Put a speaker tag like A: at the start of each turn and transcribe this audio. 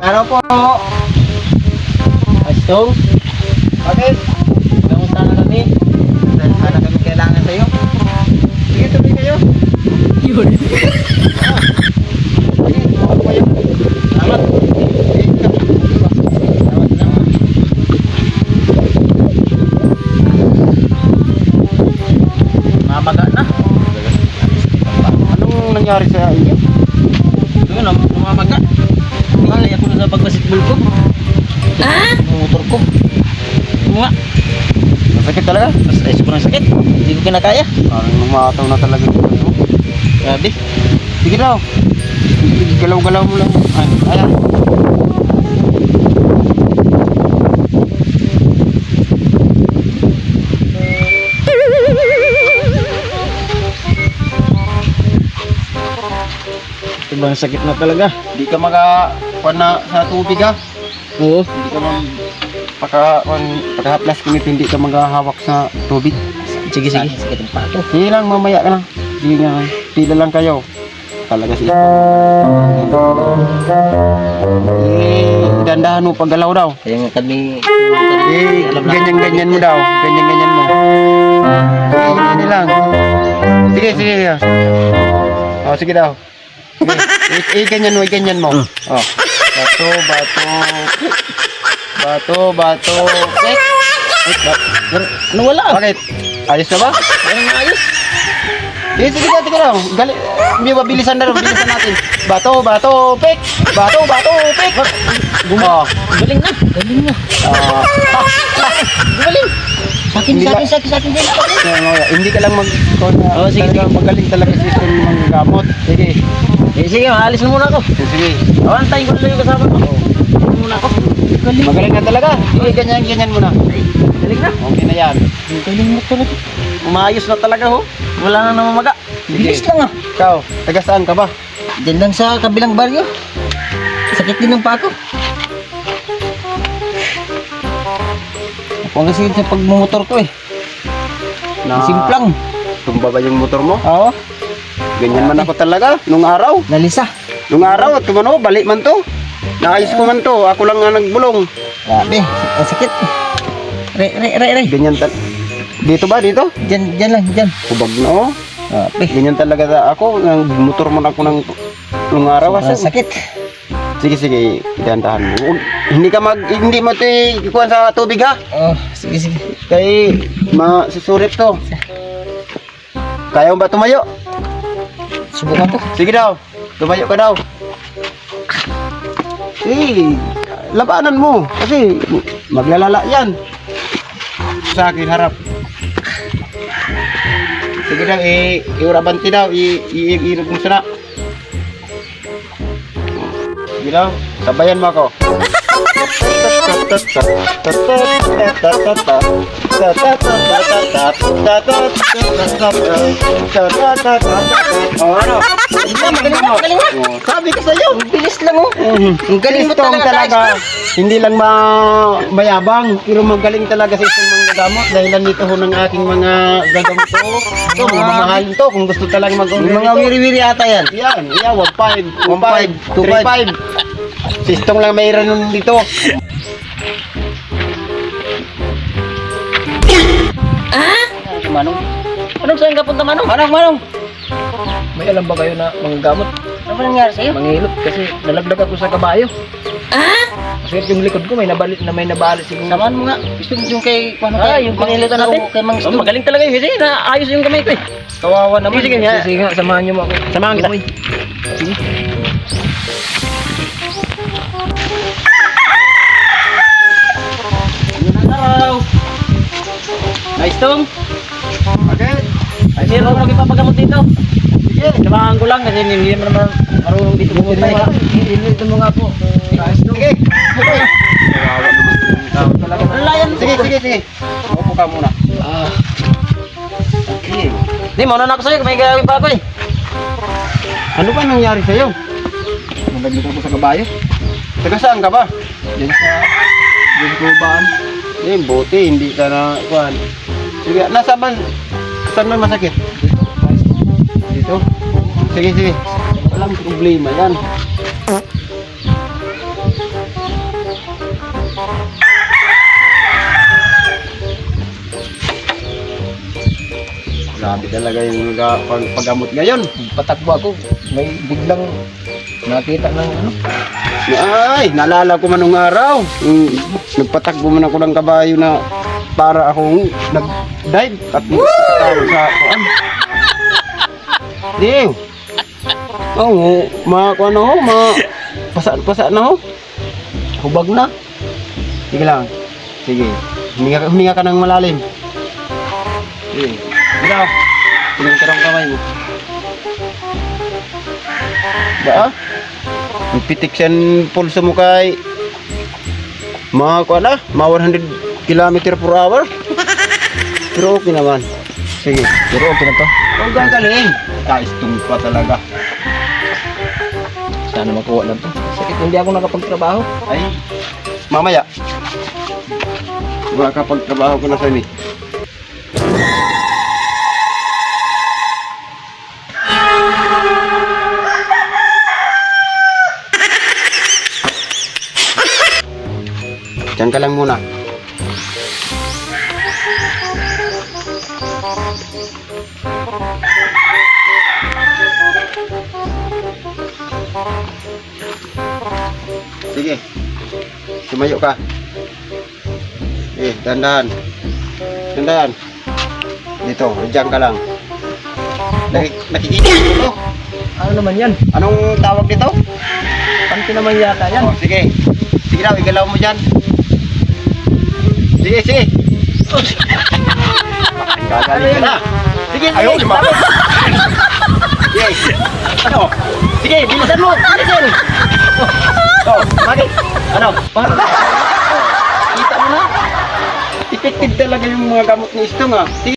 A: Ano po? Astong? Bakit? Kamusta na kami? Sana kami kailangan sa'yo. Sige, tuloy kayo. Yun. Sige, ako kayo. Salamat. Salamat. Mamaga na. Anong nangyari sa inyo? Yun, mamaga. Kaya ako na sa pagbasketball ko. Motor ko. Mga. Masakit talaga? Ay, sobrang sakit. Hindi ko kinakaya. Parang lumataw na talaga ito. Grabe. Sige daw. Galaw-galaw mo lang. Ay, ayan. Sobrang sakit na talaga. Hindi ka makakuha na sa tubig ha. Oo. Hindi ka pakahaplas kung hindi ka maghahawak sa tubig. Sige. Sakit ang pato. Sige lang, mamaya ka lang. Sige nga. Pila lang kayo. Talaga siya. Dandahan mo paggalaw daw.
B: Kaya nga kami
A: Ganyan-ganyan mo daw. Ganyan-ganyan mo. Hindi lang. Sige. Oh, sige daw. Ganyan mo. Oh. Bato.
B: ano wala?
A: Bakit? Ayos na ba?
B: Walang maayos.
A: Sige daw. Hindi ba bilisan natin. Bato, pek. Gumawa.
B: Galing na. Gumaling. Sakin din.
A: Hindi ka lang
B: sige.
A: magaling talaga sa system ng gamot.
B: Sige, alis na muna ako.
A: Sige.
B: Antayin ko na yung kasama ko. Muna ako.
A: Magaling na talaga. Ganyan mo na.
B: Galing na.
A: Okay na yan.
B: Galing na talaga.
A: Umayos na talaga ho.
B: Wala na namamaga. Bilis lang ah.
A: Ikaw, taga saan ka ba?
B: Diyan lang sa kabilang baryo. Sakit din ng pako. Ako ang kasi sa pagmumotor ko eh. Simplang.
A: Tumba ba yung motor mo?
B: Oo.
A: Ganyan man ako talaga. Nung araw,
B: Nalisa.
A: tumano, balik man to. Naayos ko man to. Ako lang nga nagbulong.
B: Grabe. Ang sakit. Ray.
A: Ganyan dito ba? Dito?
B: Diyan lang.
A: Kubag na oh.
B: Grabe.
A: Ganyan talaga ako. Motor man ako nung araw.
B: Ang sakit.
A: Sige, idandahan mo. Hindi mo ito ikuhan sa tubig ha.
B: Oh, sige.
A: Kaya masusurit to. Kaya mo ba tumayo?
B: Subukan ko.
A: Sige daw. Tumayo ka daw. Labanan mo. Kasi maglalala yan. Sa akin harap. Sige daw, iurabanti daw. Iirog mo sana. Sige daw, sabayan mo ako. Oh, ano?
B: Magaling na.
A: Sabi ko sa'yo.
B: Bilis lang oh.
A: Ang galing mo talaga. Hindi lang mayabang, pero magaling talaga sa isang mga gamot. Dahilan nito ho ng aking mga gagamot to. Ito, mga mamahalin to. Kung gusto talaga mag-order
B: Mga wiri-wiri ata yan.
A: Yan, 1.5, 2.5. Sistong lang mayroon nun dito.
B: Manong. Anong saan ka punta, Manong?
A: Manong. May alam ba kayo na mga gamot?
B: Ano ba nangyari sa'yo?
A: Mangilot kasi nalagdag ako sa kabayo. Kasi yung likod ko may nabalit siguro.
B: Samahan mo nga. Gusto mo yung kay...
A: Yung pangilitan natin.
B: Kay Mang Stu.
A: Magaling talaga yun kasi naayos yung kamay ko eh. Kawawa naman. Sige nga, samahan niyo mo ako. Samahan kita. Sige. Araw. Nice tong. Bakit? Ay, sir, ako magpapagamot dito. Sige, samahan ko lang kasi hindi naman marunong dito pumunta. Dito mo nga po. Nice tong. Sige. Kawawa naman yung tao talaga. Layan. Sige. Upo ka muna. Okay. Di, mauna na ako sa'yo. May gagawin pa ako eh. Ano ba nangyari sa'yo? Nalaglag ako sa kabayo. Taga saan ka ba? Diyan kubaan. Buti, hindi ka na kuhan. Sige, saan man masakit?
B: dito.
A: Sige, sige.
B: Walang problema yan.
A: Grabe talaga yung paggamot ngayon.
B: Patakbo ako. May biglang nakita ng ano.
A: Ay, naalala ko man nung araw. Nagpatakbo man ako ng kabayo na para akong nag-dive at nakatawag sa kuan. Diyo. Oo, kuan na ho, pasa na ho. Hubag na. Sige lang. Sige. Huminga ka ng malalim. Sige. Ikaw. Tingnan ka ng kamay mo. Ba? Yung pitik siyang pulso mo kay mga kuan na, mga 100 km/h. Pero okay naman. Sige.
B: Pero okay na to.
A: Ang gagaling. Kaistong pa talaga.
B: Sana makuha lang to. Sakit hindi ako nakapagtrabaho.
A: Ay, mamaya. Makakapagtrabaho ko na sa ini. Diyan ka lang muna. Sige. Tumayo ka. Dandan. Dandan. Dito, diyan ka lang. Nakikita mo ito?
B: Ano naman yan?
A: Anong tawag dito?
B: Panty naman yata yan.
A: Oh, sige. Sige daw, igalaw mo dyan. Sige, sige. Gagaling ka na. Sige, sige.
B: Ayaw, lima.
A: Sige. Ano? Sige, bilisan mo. Bilisan. Oh, bakit? Ano? Kita mo na? Effective talaga yung mga gamot ni Istong, ah. Sige.